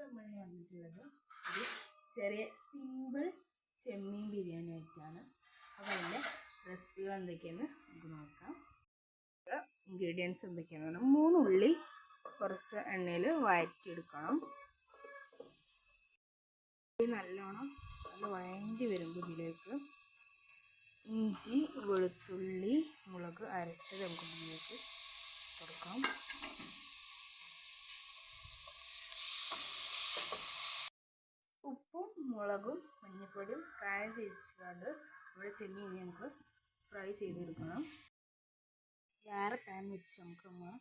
നമ്മൾ വന്നിട്ടുള്ളത് ഒരു ചെറിയ സിമ്പിൾ ചെമ്മീൻ ബിരിയാണി ആയിട്ടാണ്. അപ്പോൾ അതിൻ്റെ റെസിപ്പികൾ എന്തൊക്കെയാണെന്ന് നമുക്ക് നോക്കാം. ഇൻഗ്രീഡിയൻസ് എന്തൊക്കെയാണെന്ന് പറഞ്ഞാൽ 3 ഉള്ളി കുറച്ച് എണ്ണയിൽ വഴറ്റിയെടുക്കണം. നല്ലോണം വഴണ്ടി വരുമ്പോൾ ഇതിലേക്ക് ഇഞ്ചി, വെളുത്തുള്ളി, മുളക് അരച്ചത് നമുക്ക് ഇതിലേക്ക് കൊടുക്കാം. ഉപ്പും മുളകും മഞ്ഞൾപ്പൊടിയും കായം ചെയ്യിച്ചുകൊണ്ട് ഇവിടെ ചെമ്മീൻ നമുക്ക് ഫ്രൈ ചെയ്തെടുക്കണം. വേറെ പാൻ വെച്ച് നമുക്ക് നമ്മൾ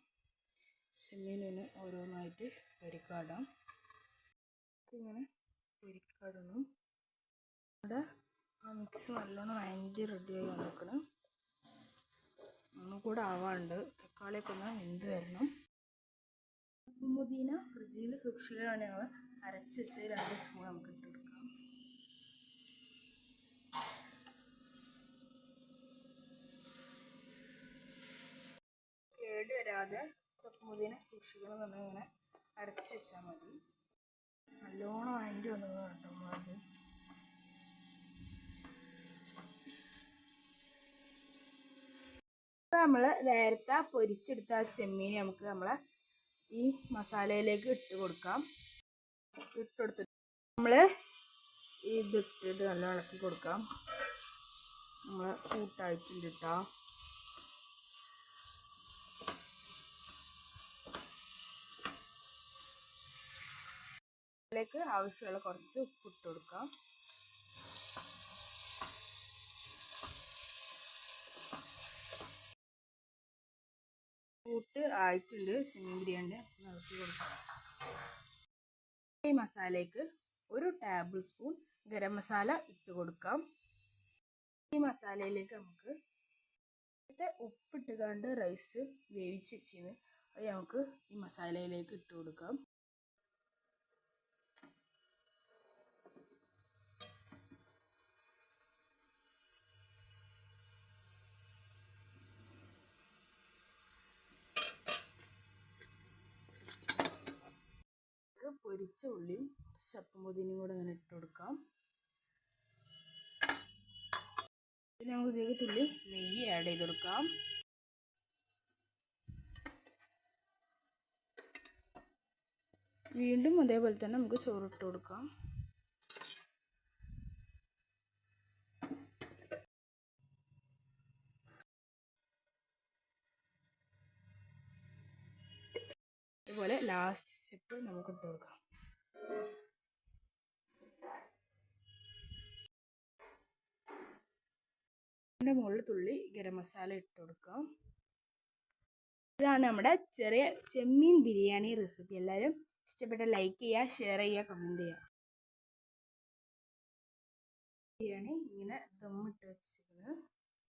ചെമ്മീനിന് ഓരോന്നായിട്ട് പൊരിക്കാടാം. ഇങ്ങനെ പൊരിക്കാടണം. ഇവിടെ മിക്സ് നല്ലോണം വഴറ്റി റെഡിയായി വന്നിക്കണം. ഒന്നും കൂടെ ആവാണ്ട് തക്കാളിയൊക്കെ ഒന്ന് വെന്ത് വരണം. പുതിന ഫ്രിഡ്ജിൽ സൂക്ഷിക്കുകയാണ്. ഞങ്ങൾ അരച്ച് വെച്ച് 2 സ്പൂൺ നമുക്ക് ഇട്ട് കൊടുക്കാം. കേട് വരാതെ പുതിന സൂക്ഷിക്കണം എന്നുണ്ടെങ്കിൽ ഇങ്ങനെ അരച്ച് വെച്ചാൽ മതി. നല്ലോണം വഴറ്റി വന്നത് കേട്ടോ. അത് നമ്മൾ നേരത്തെ പൊരിച്ചെടുത്ത ചെമ്മീൻ നമുക്ക് നമ്മളെ ഈ മസാലയിലേക്ക് ഇട്ട് കൊടുക്കാം. ഇട്ടെടുത്തിട്ട് നമ്മൾ ഇതിട്ടിട്ട് നല്ല ഇളക്കി കൊടുക്കാം. നമ്മൾ കൂട്ടായിട്ടുണ്ട് കേട്ടോ. അതിലേക്ക് ആവശ്യമുള്ള കുറച്ച് ഉപ്പിട്ട് കൊടുക്കാം. കൂട്ട് ആയിട്ടുണ്ട് ചെമ്മീൻ ബിരിയാണി. ഇളക്കി കൊടുക്കാം. ഈ മസാലയ്ക്ക് 1 ടേബിൾ സ്പൂൺ ഗരം മസാല ഇട്ട് കൊടുക്കാം. ഈ മസാലയിലേക്ക് നമുക്ക് ഉപ്പിട്ടുകൊണ്ട് റൈസ് വേവിച്ച് വെച്ചിരുന്നു അത് നമുക്ക് ഈ മസാലയിലേക്ക് ഇട്ട് കൊടുക്കാം. പൊരിച്ച ഉള്ളിയും ചപ്പും പുതിനയും കൂടെ അങ്ങനെ ഇട്ട് കൊടുക്കാം. പിന്നെ നമുക്ക് ഇതിലേക്ക് തുള്ളി നെയ്യ് ആഡ് ചെയ്ത് കൊടുക്കാം. വീണ്ടും അതേപോലെ തന്നെ നമുക്ക് ചോറിട്ട് കൊടുക്കാം. അതുപോലെ ലാസ്റ്റ് സ്റ്റെപ്പ് നമുക്ക് ഇട്ട് കൊടുക്കാം. അതിൻ്റെ മുകളിൽ തുള്ളി ഗരം മസാല ഇട്ട് കൊടുക്കാം. ഇതാണ് നമ്മുടെ ചെറിയ ചെമ്മീൻ ബിരിയാണി റെസിപ്പി. എല്ലാവരും ഇഷ്ടപ്പെട്ട ലൈക്ക് ചെയ്യുക, ഷെയർ ചെയ്യുക, കമൻറ്റ് ചെയ്യുക. ബിരിയാണി ഇങ്ങനെ ദമ്മിട്ട് വെച്ചിരിക്കുന്നത്